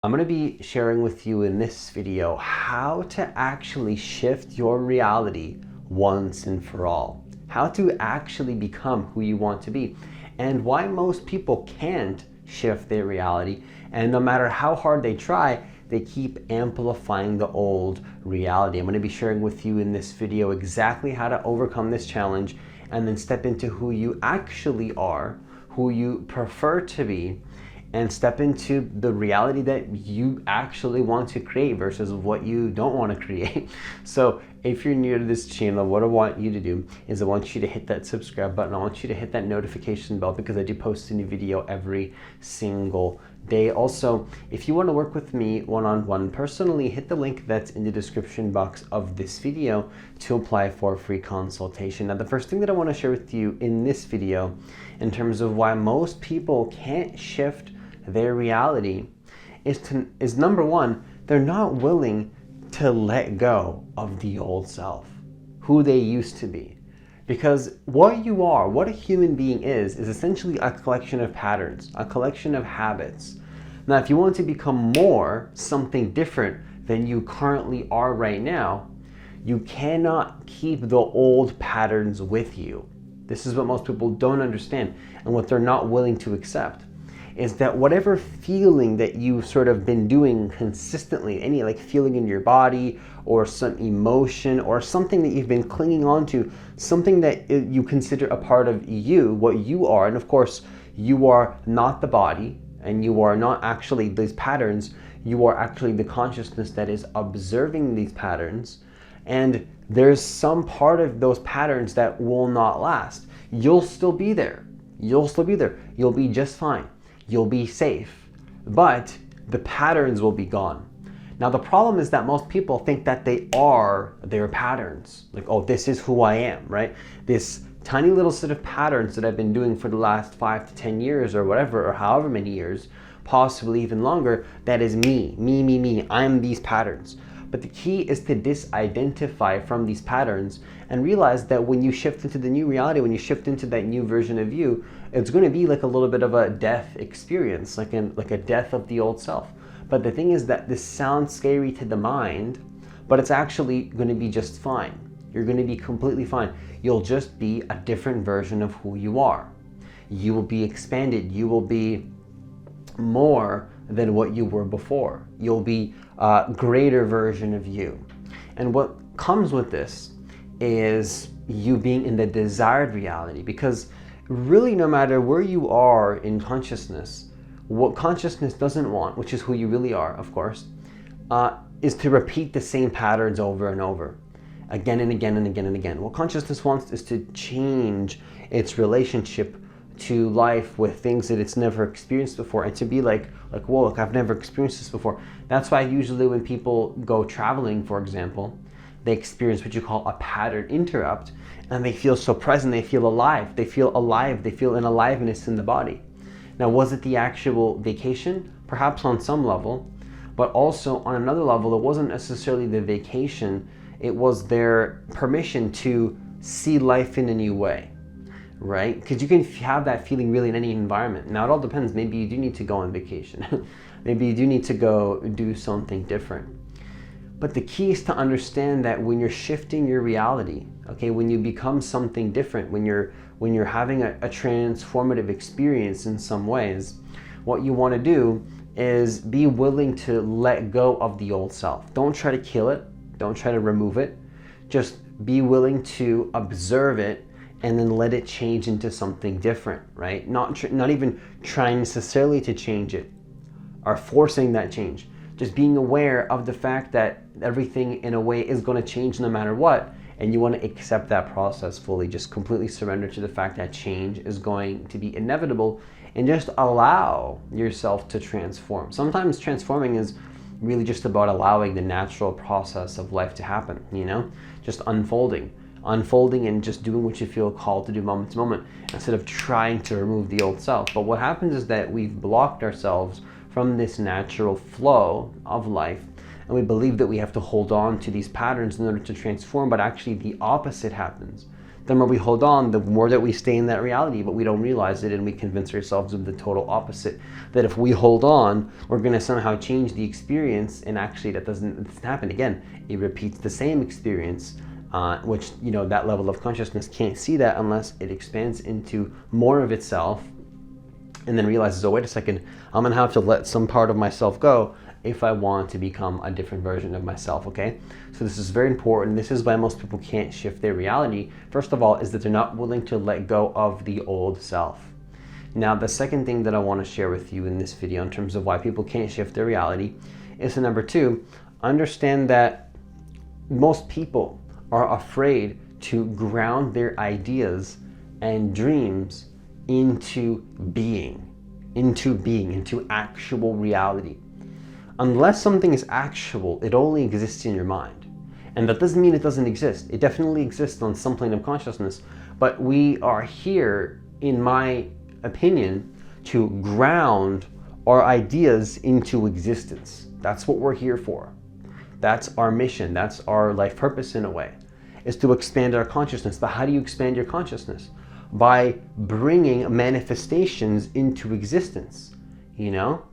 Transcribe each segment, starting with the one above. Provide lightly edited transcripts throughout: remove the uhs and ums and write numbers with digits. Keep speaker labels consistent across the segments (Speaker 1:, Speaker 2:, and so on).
Speaker 1: I'm going to be sharing with you in this video how to actually shift your reality once and for all. How to actually become who you want to be, and why most people can't shift their reality, and no matter how hard they try, they keep amplifying the old reality. I'm going to be sharing with you in this video exactly how to overcome this challenge and then step into who you actually are, who you prefer to be, and step into the reality that you actually want to create versus what you don't want to create. So if you're new to this channel, what I want you to do is I want you to hit that subscribe button. I want you to hit that notification bell because I do post a new video every single day. Also, if you want to work with me one-on-one personally, hit the link that's in the description box of this video to apply for a free consultation. Now, the first thing that I want to share with you in this video in terms of why most people can't shift their reality is number one, they're not willing to let go of the old self, who they used to be. Because what you are, what a human being is essentially a collection of patterns, a collection of habits. Now, if you want to become more something different than you currently are right now, you cannot keep the old patterns with you. This is what most people don't understand, and what they're not willing to accept is that whatever feeling that you've sort of been doing consistently, any like feeling in your body or some emotion or something that you've been clinging on to, something that you consider a part of you, what you are, and of course, you are not the body and you are not actually these patterns, you are actually the consciousness that is observing these patterns, and there's some part of those patterns that will not last. You'll still be there. You'll still be there. You'll be just fine. You'll be safe, but the patterns will be gone. Now, the problem is that most people think that they are their patterns. Like, oh, this is who I am, right? This tiny little set of patterns that I've been doing for the last 5 to 10 years or whatever, or however many years, possibly even longer, that is me. I'm these patterns. But the key is to disidentify from these patterns and realize that when you shift into the new reality, when you shift into that new version of you, it's going to be like a little bit of a death experience, like a death of the old self. But the thing is that this sounds scary to the mind, but it's actually going to be just fine. You're going to be completely fine. You'll just be a different version of who you are. You will be expanded. You will be more than what you were before. You'll be a greater version of you. And what comes with this is you being in the desired reality, because really no matter where you are in consciousness, what consciousness doesn't want, which is who you really are, of course, is to repeat the same patterns over and over, again and again and again and again. What consciousness wants is to change its relationship to life with things that it's never experienced before, and to be like, whoa, look, I've never experienced this before. That's why usually when people go traveling, for example, they experience what you call a pattern interrupt, and they feel so present, they feel alive, they feel an aliveness in the body. Now, was it the actual vacation? Perhaps on some level, but also on another level, it wasn't necessarily the vacation, it was their permission to see life in a new way. Right? Because you can have that feeling really in any environment. Now, it all depends. Maybe you do need to go on vacation. Maybe you do need to go do something different. But the key is to understand that when you're shifting your reality, okay, when you become something different, when you're having a transformative experience in some ways, what you want to do is be willing to let go of the old self. Don't try to kill it. Don't try to remove it. Just be willing to observe it and then let it change into something different, right? Not even trying necessarily to change it or forcing that change. Just being aware of the fact that everything in a way is going to change no matter what, and you want to accept that process fully. Just completely surrender to the fact that change is going to be inevitable, and just allow yourself to transform. Sometimes transforming is really just about allowing the natural process of life to happen, just unfolding and just doing what you feel called to do moment to moment, instead of trying to remove the old self. But what happens is that we've blocked ourselves from this natural flow of life, and we believe that we have to hold on to these patterns in order to transform, but actually the opposite happens. the more we hold on, the more that we stay in that reality, but we don't realize it, and we convince ourselves of the total opposite, that if we hold on, we're going to somehow change the experience, and actually that doesn't happen. Again, it repeats the same experience, which, you know, that level of consciousness can't see that unless it expands into more of itself, and then realizes, oh, wait a second, I'm going to have to let some part of myself go if I want to become a different version of myself, okay? So this is very important. This is why most people can't shift their reality. First of all, is that they're not willing to let go of the old self. Now, the second thing that I want to share with you in this video in terms of why people can't shift their reality is to, number two, understand that most people are afraid to ground their ideas and dreams into being, into actual reality. Unless something is actual, it only exists in your mind. And that doesn't mean it doesn't exist. It definitely exists on some plane of consciousness, but we are here, in my opinion, to ground our ideas into existence. That's what we're here for. That's our mission. That's our life purpose in a way, is to expand our consciousness. But how do you expand your consciousness? By bringing manifestations into existence, you know?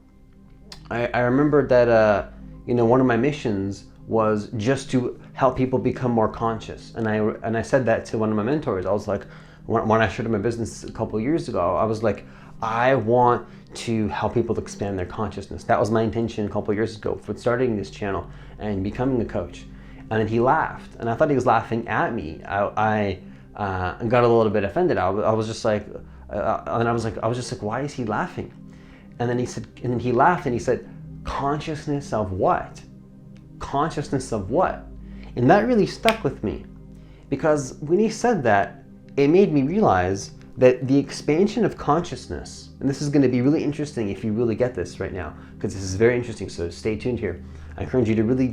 Speaker 1: I remember that, you know, one of my missions was just to help people become more conscious. And I said that to one of my mentors. I was like, when I started my business a couple of years ago, I was like, I want to help people to expand their consciousness. That was my intention a couple of years ago for starting this channel and becoming a coach. And then he laughed, and I thought he was laughing at me. I got a little bit offended. I was just like, and I was just like, why is he laughing? And then he laughed and he said, consciousness of what? Consciousness of what? And that really stuck with me, because when he said that, it made me realize that the expansion of consciousness, and this is going to be really interesting if you really get this right now, because this is very interesting, so stay tuned here. I encourage you to really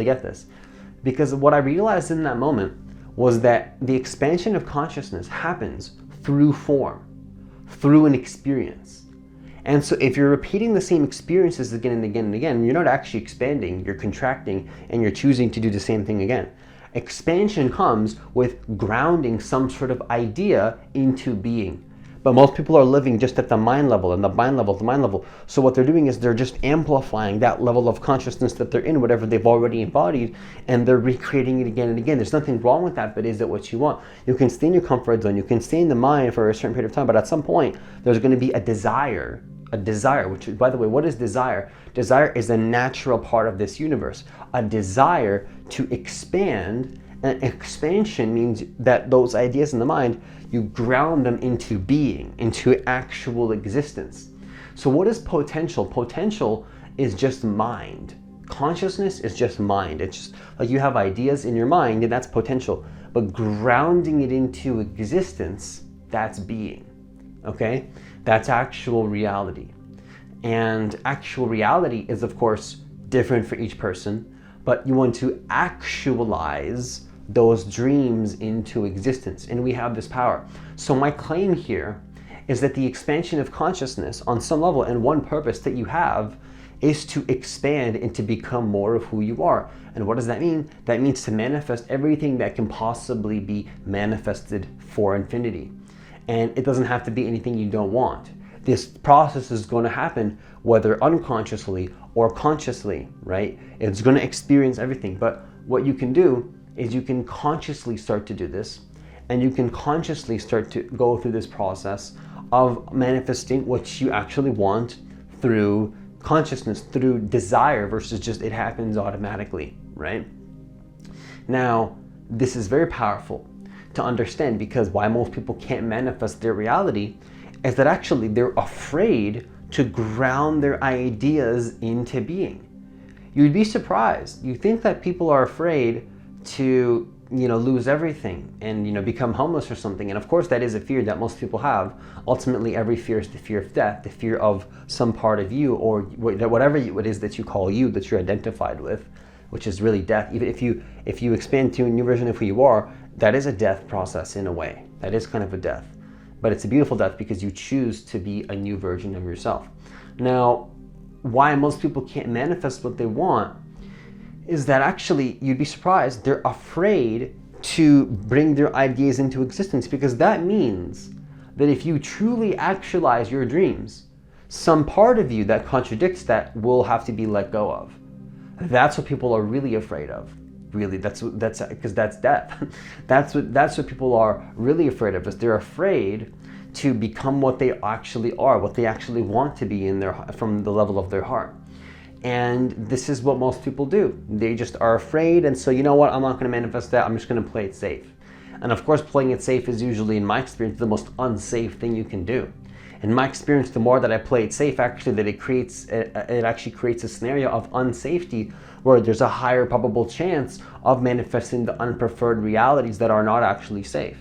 Speaker 1: get this, because what I realized in that moment was that the expansion of consciousness happens through form, through an experience. And so if you're repeating the same experiences again and again and again, you're not actually expanding, you're contracting, and you're choosing to do the same thing again. Expansion comes with grounding some sort of idea into being. But most people are living just at the mind level, and the mind level. So what they're doing is they're just amplifying that level of consciousness that they're in, whatever they've already embodied, and they're recreating it again and again. There's nothing wrong with that, but is it what you want? You can stay in your comfort zone, you can stay in the mind for a certain period of time, but at some point, there's going to be a desire, which, by the way, what is desire? Desire is a natural part of this universe. A desire to expand, and expansion means that those ideas in the mind, you ground them into being, into actual existence. So what is potential? Potential is just mind. Consciousness is just mind. It's just like you have ideas in your mind, and that's potential. But grounding it into existence, that's being. Okay? That's actual reality. And actual reality is, of course, different for each person, but you want to actualize those dreams into existence, and we have this power. So my claim here is that the expansion of consciousness on some level, and one purpose that you have, is to expand and to become more of who you are. And what does that mean? That means to manifest everything that can possibly be manifested for infinity. And it doesn't have to be anything you don't want. This process is going to happen whether unconsciously or consciously, right? It's going to experience everything. But what you can do is you can consciously start to do this, and you can consciously start to go through this process of manifesting what you actually want through consciousness, through desire, versus just it happens automatically, right? Now, this is very powerful to understand, because why most people can't manifest their reality is that actually they're afraid to ground their ideas into being. You'd be surprised. You think that people are afraid to, lose everything and, become homeless or something. And of course that is a fear that most people have. Ultimately, every fear is the fear of death, the fear of some part of you, or whatever it is that you call you, that you're identified with, which is really death. Even if you expand to a new version of who you are, that is a death process in a way. That is kind of a death. But it's a beautiful death because you choose to be a new version of yourself. Now, why most people can't manifest what they want is that actually, you'd be surprised, they're afraid to bring their ideas into existence, because that means that if you truly actualize your dreams, some part of you that contradicts that will have to be let go of. That's what people are really afraid of. Really, that's because that's death. That's what people are really afraid of. Is they're afraid to become what they actually are, what they actually want to be from the level of their heart. And this is what most people do. They just are afraid, and so you know what? I'm not going to manifest that. I'm just going to play it safe. And of course, playing it safe is usually, in my experience, the most unsafe thing you can do. In my experience, the more that I play it safe, actually, that it actually creates a scenario of unsafety where there's a higher probable chance of manifesting the unpreferred realities that are not actually safe.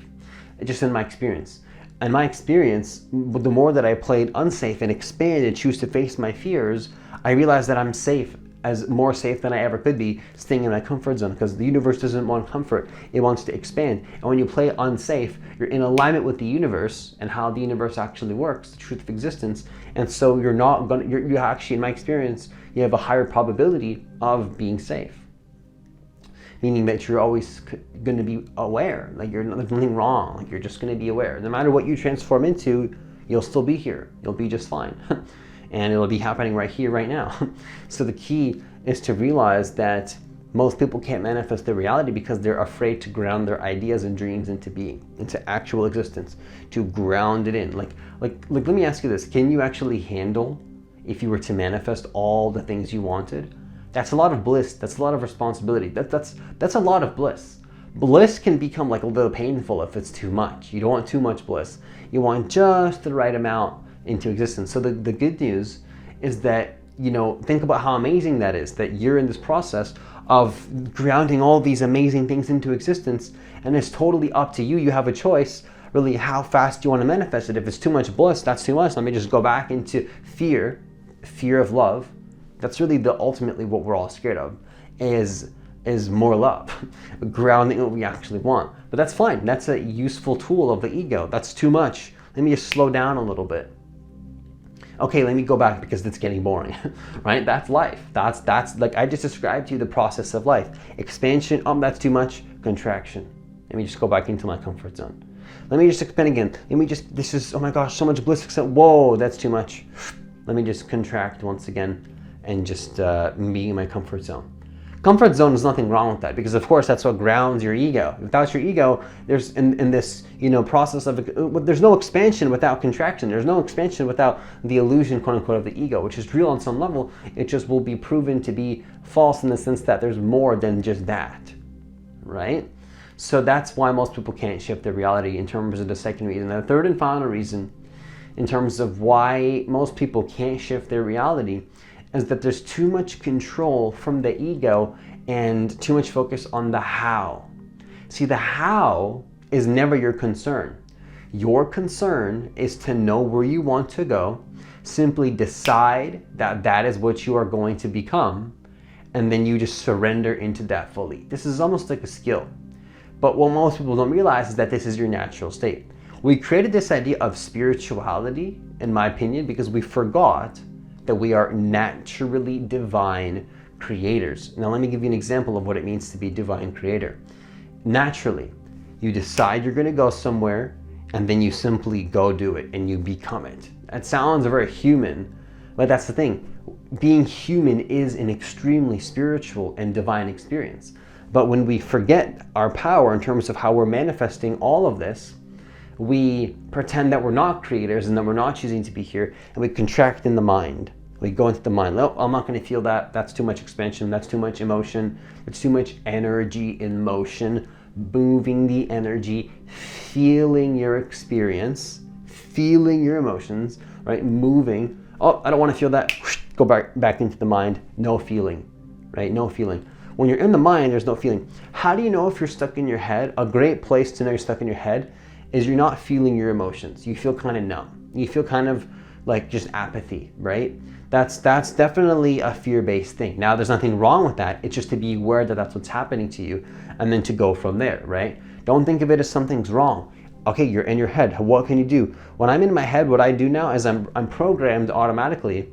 Speaker 1: Just in my experience. In my experience, the more that I played unsafe and expand and choose to face my fears, I realized that I'm safe, as more safe than I ever could be, staying in my comfort zone, because the universe doesn't want comfort, it wants to expand. And when you play unsafe, you're in alignment with the universe and how the universe actually works, the truth of existence. And so you actually, in my experience, you have a higher probability of being safe. Meaning that you're always going to be aware, like there's nothing wrong, like you're just going to be aware. No matter what you transform into, you'll still be here. You'll be just fine. And it'll be happening right here, right now. So the key is to realize that most people can't manifest their reality because they're afraid to ground their ideas and dreams into being, into actual existence, to ground it in. Like let me ask you this. Can you actually handle if you were to manifest all the things you wanted? That's a lot of bliss. That's a lot of responsibility. That's a lot of bliss. Bliss can become like a little painful if it's too much. You don't want too much bliss. You want just the right amount into existence. So the good news is that, think about how amazing that is, that you're in this process of grounding all these amazing things into existence, and it's totally up to you. You have a choice, really, how fast you want to manifest it. If it's too much bliss, that's too much. Let me just go back into fear of love. That's really ultimately what we're all scared of, is more love, grounding what we actually want. But that's fine. That's a useful tool of the ego. That's too much. Let me just slow down a little bit. Okay, let me go back because it's getting boring, right? That's life. That's like I just described to you the process of life. Expansion, that's too much. Contraction. Let me just go back into my comfort zone. Let me just expand again. This is, oh my gosh, so much bliss. Whoa, that's too much. Let me just contract once again and just be in my comfort zone. Comfort zone, is nothing wrong with that, because of course that's what grounds your ego. Without your ego, there's in this process of, there's no expansion without contraction. There's no expansion without the illusion, quote unquote, of the ego, which is real on some level. It just will be proven to be false in the sense that there's more than just that, right? So that's why most people can't shift their reality, in terms of the second reason. And the third and final reason, in terms of why most people can't shift their reality, is that there's too much control from the ego and too much focus on the how. See, the how is never your concern. Your concern is to know where you want to go, simply decide that that is what you are going to become, and then you just surrender into that fully. This is almost like a skill. But what most people don't realize is that this is your natural state. We created this idea of spirituality, in my opinion, because we forgot that we are naturally divine creators. Now let me give you an example of what it means to be a divine creator. Naturally, you decide you're going to go somewhere, and then you simply go do it and you become it. That sounds very human, but that's the thing. Being human is an extremely spiritual and divine experience. But when we forget our power in terms of how we're manifesting all of this, we pretend that we're not creators and that we're not choosing to be here, and we contract in the mind. We go into the mind. Oh, I'm not going to feel that. That's too much expansion. That's too much emotion. It's too much energy in motion. Moving the energy, feeling your experience, feeling your emotions, right? Moving. Oh, I don't want to feel that. Go back into the mind. No feeling, right? No feeling. When you're in the mind, there's no feeling. How do you know if you're stuck in your head? A great place to know you're stuck in your head is you're not feeling your emotions. You feel kind of numb. You feel kind of like just apathy, right? That's definitely a fear-based thing. Now, there's nothing wrong with that. It's just to be aware that that's what's happening to you, and then to go from there, right? Don't think of it as something's wrong. Okay, you're in your head. What can you do? When I'm in my head, what I do now is I'm programmed automatically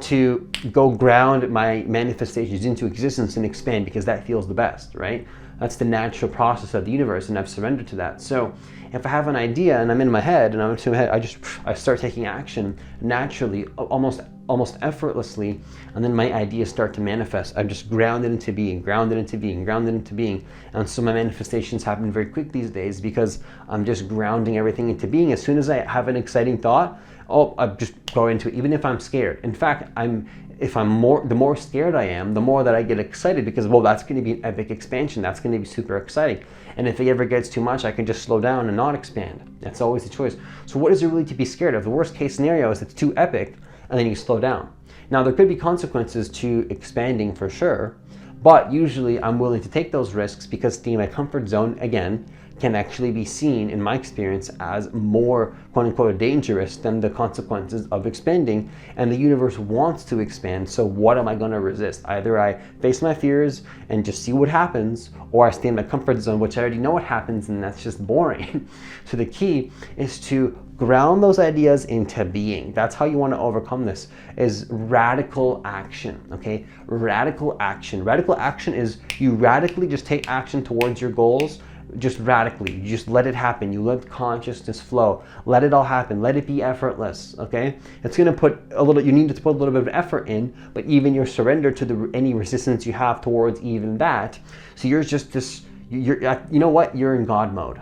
Speaker 1: to go ground my manifestations into existence and expand, because that feels the best, right? That's the natural process of the universe, and I've surrendered to that. So if I have an idea and I'm in my head and I'm in my head, I start taking action naturally, almost effortlessly, and then my ideas start to manifest. I'm just grounded into being, grounded into being, grounded into being. And so my manifestations happen very quick these days because I'm just grounding everything into being. As soon as I have an exciting thought, I just go into it, even if I'm scared. In fact, the more scared I am, the more that I get excited because, well, that's going to be an epic expansion. That's going to be super exciting. And if it ever gets too much, I can just slow down and not expand. That's always the choice. So what is there really to be scared of? The worst case scenario is it's too epic and then you slow down. Now, there could be consequences to expanding for sure, but usually I'm willing to take those risks because staying in my comfort zone, again, can actually be seen, in my experience, as more quote-unquote dangerous than the consequences of expanding. And the universe wants to expand, so what am I going to resist? Either I face my fears and just see what happens, or I stay in my comfort zone, which I already know what happens, and that's just boring. So the key is to ground those ideas into being. That's how you want to overcome this, is radical action, okay? Radical action. Radical action is you radically just take action towards your goals, just radically. You just let it happen. You let consciousness flow. Let it all happen. Let it be effortless, okay? It's going to put you need to put a little bit of effort in, but even your surrender to any resistance you have towards even that. So you're just this, you know what? You're in God mode.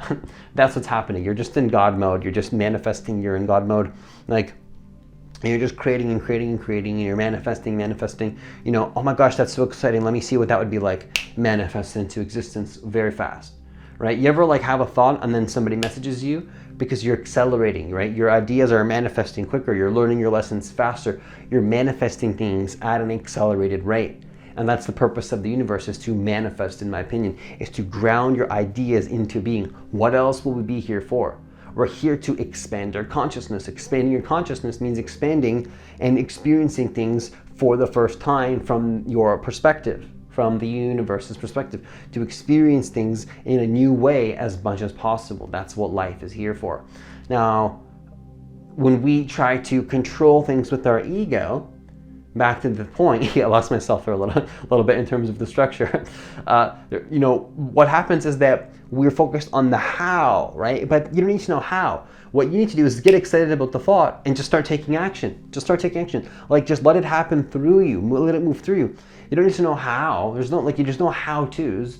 Speaker 1: That's what's happening. You're just in God mode. You're just manifesting. You're in God mode. Like, and you're just creating and creating and creating, and you're manifesting, you know, oh my gosh, that's so exciting. Let me see what that would be like. Manifest into existence very fast. Right? You ever like have a thought and then somebody messages you because you're accelerating, right? Your ideas are manifesting quicker. You're learning your lessons faster. You're manifesting things at an accelerated rate. And that's the purpose of the universe, is to manifest, in my opinion, is to ground your ideas into being. What else will we be here for? We're here to expand our consciousness. Expanding your consciousness means expanding and experiencing things for the first time from your perspective, from the universe's perspective, to experience things in a new way as much as possible. That's what life is here for. Now, when we try to control things with our ego, back to the point, I lost myself for a little bit in terms of the structure. You know, what happens is that we're focused on the how, right? But you don't need to know how. What you need to do is get excited about the thought and just start taking action. Just start taking action. Like, just let it happen through you. Let it move through you. You don't need to know how. There's no, like, you just know how-tos.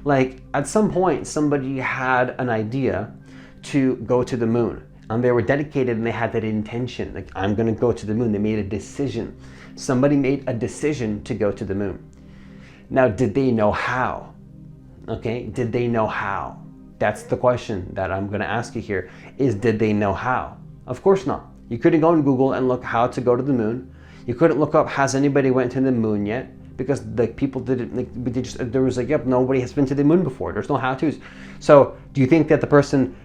Speaker 1: Like, at some point, somebody had an idea to go to the moon, and they were dedicated and they had that intention. Like, I'm going to go to the moon. They made a decision. Somebody made a decision to go to the moon. Now, did they know how? Okay, did they know how? That's the question that I'm going to ask you here, is did they know how? Of course not. You couldn't go on Google and look how to go to the moon. You couldn't look up, has anybody went to the moon yet? Because the people didn't, like, there was like, yep, nobody has been to the moon before. There's no how-tos. So do you think that the person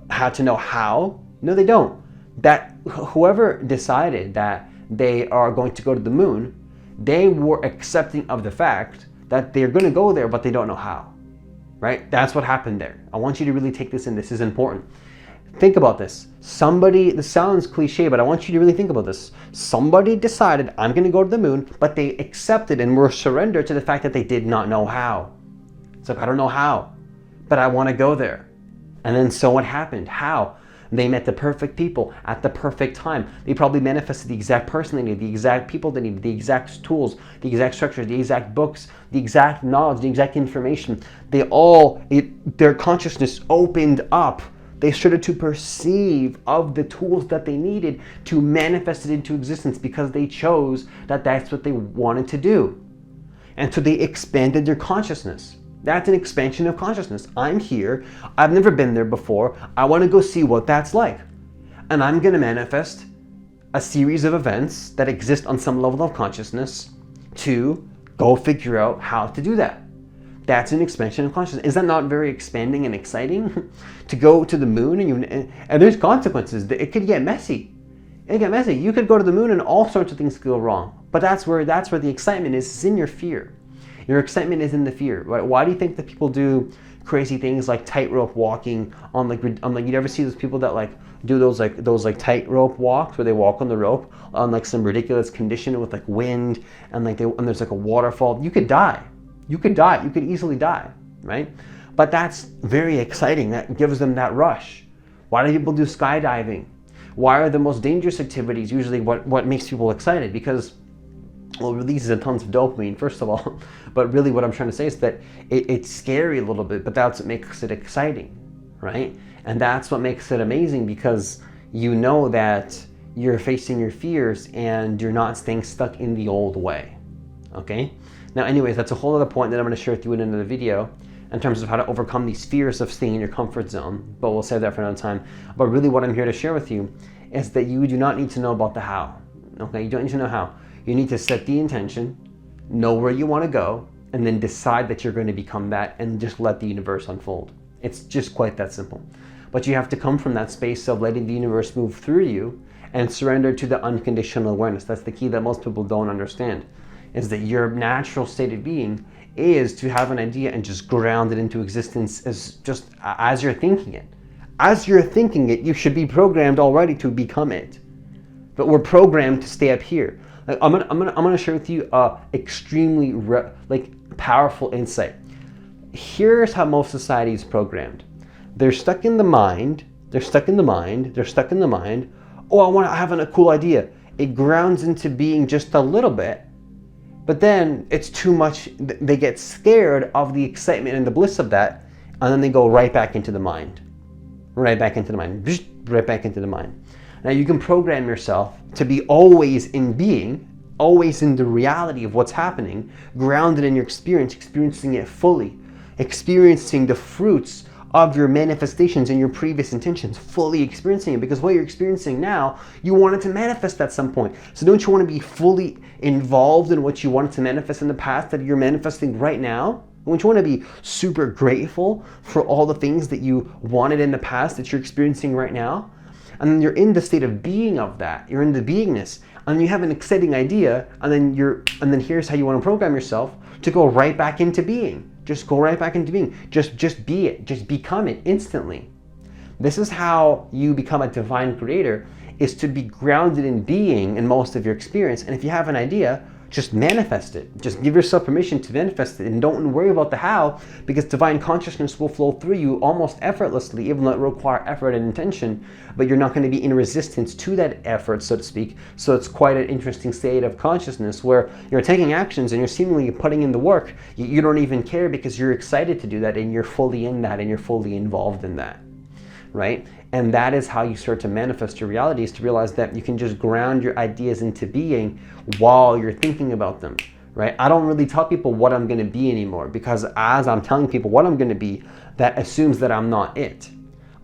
Speaker 1: had to know how? No, they don't. That whoever decided that they are going to go to the moon, they were accepting of the fact that they're going to go there, but they don't know how, right? That's what happened there. I want you to really take this in. This is important. Think about this. This sounds cliche, but I want you to really think about this. Somebody decided, I'm going to go to the moon, but they accepted and were surrendered to the fact that they did not know how. It's like, I don't know how, but I want to go there. And then so what happened? How? They met the perfect people at the perfect time. They probably manifested the exact person they needed, the exact people they needed, the exact tools, the exact structures, the exact books, the exact knowledge, the exact information. Their consciousness opened up. They started to perceive of the tools that they needed to manifest it into existence because they chose that that's what they wanted to do. And so they expanded their consciousness. That's an expansion of consciousness. I'm here. I've never been there before. I want to go see what that's like. And I'm going to manifest a series of events that exist on some level of consciousness to go figure out how to do that. That's an expansion of consciousness. Is that not very expanding and exciting? To go to the moon and there's consequences. It could get messy. It could get messy. You could go to the moon and all sorts of things could go wrong. But that's where the excitement is. It's in your fear. Your excitement is in the fear. Right? Why do you think that people do crazy things like tightrope walking on like you ever see those people that like do those tightrope walks where they walk on the rope on like some ridiculous condition with like wind and there's like a waterfall? You could die. You could easily die. right? But that's very exciting. That gives them that rush. Why do people do skydiving? Why are the most dangerous activities usually what makes people excited? Because, well, it releases a tons of dopamine, first of all. But really what I'm trying to say is that it's scary a little bit, but that's what makes it exciting, right? And that's what makes it amazing, because you know that you're facing your fears and you're not staying stuck in the old way, okay? Now, anyways, that's a whole other point that I'm going to share with you in another video in terms of how to overcome these fears of staying in your comfort zone, but we'll save that for another time. But really what I'm here to share with you is that you do not need to know about the how, okay? You don't need to know how. You need to set the intention, know where you want to go, and then decide that you're going to become that, and just let the universe unfold. It's just quite that simple. But you have to come from that space of letting the universe move through you and surrender to the unconditional awareness. That's the key that most people don't understand, is that your natural state of being is to have an idea and just ground it into existence as you're thinking it. As you're thinking it, you should be programmed already to become it. But we're programmed to stay up here. Like, I'm gonna share with you a extremely powerful insight. Here's how most society is programmed. They're stuck in the mind. Oh, I want to have a cool idea. It grounds into being just a little bit, but then it's too much. They get scared of the excitement and the bliss of that, and then they go right back into the mind. Right back into the mind. Now you can program yourself to be always in being, always in the reality of what's happening, grounded in your experience, experiencing it fully, experiencing the fruits of your manifestations and your previous intentions, fully experiencing it, because what you're experiencing now, you wanted to manifest at some point. So don't you want to be fully involved in what you wanted to manifest in the past that you're manifesting right now? Don't you want to be super grateful for all the things that you wanted in the past that you're experiencing right now? And then you're in the state of being of that. You're in the beingness, and you have an exciting idea, and then here's how you want to program yourself to go right back into being. Just go right back into being. Just be it. Just become it instantly. This is how you become a divine creator, is to be grounded in being in most of your experience. And if you have an idea, just manifest it. Just give yourself permission to manifest it, and don't worry about the how, because divine consciousness will flow through you almost effortlessly, even though it requires effort and intention, but you're not going to be in resistance to that effort, so to speak. So it's quite an interesting state of consciousness where you're taking actions and you're seemingly putting in the work. You don't even care because you're excited to do that, and you're fully in that, and you're fully involved in that, right? And that is how you start to manifest your reality, is to realize that you can just ground your ideas into being while you're thinking about them, right? I don't really tell people what I'm going to be anymore, because as I'm telling people what I'm going to be, that assumes that I'm not it.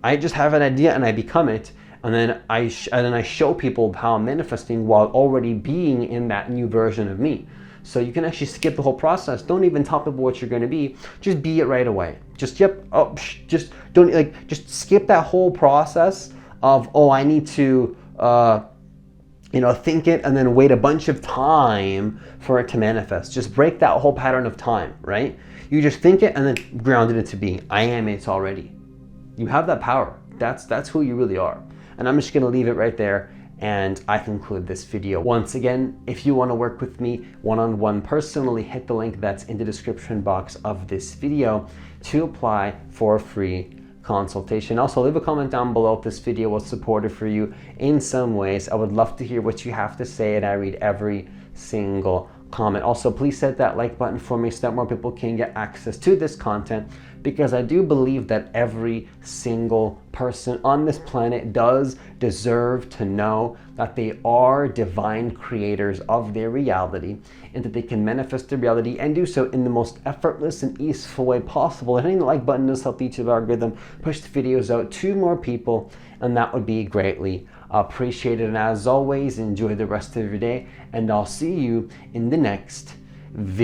Speaker 1: I just have an idea and I become it, and then I show people how I'm manifesting while already being in that new version of me. So you can actually skip the whole process. Don't even tell people what you're going to be. Just be it right away. Just skip that whole process of, oh, I need to think it and then wait a bunch of time for it to manifest. Just break that whole pattern of time, right? You just think it and then ground it into being. I am it already. You have that power. That's who you really are. And I'm just going to leave it right there. And I conclude this video. Once again, if you want to work with me one-on-one personally, hit the link that's in the description box of this video to apply for a free consultation. Also, leave a comment down below if this video was supportive for you in some ways. I would love to hear what you have to say, and I read every single comment. Also, please hit that like button for me so that more people can get access to this content, because I do believe that every single person on this planet does deserve to know that they are divine creators of their reality, and that they can manifest their reality and do so in the most effortless and easeful way possible. Hitting the like button does help the YouTube algorithm push the videos out to more people, and that would be greatly appreciated. And as always, enjoy the rest of your day, and I'll see you in the next video.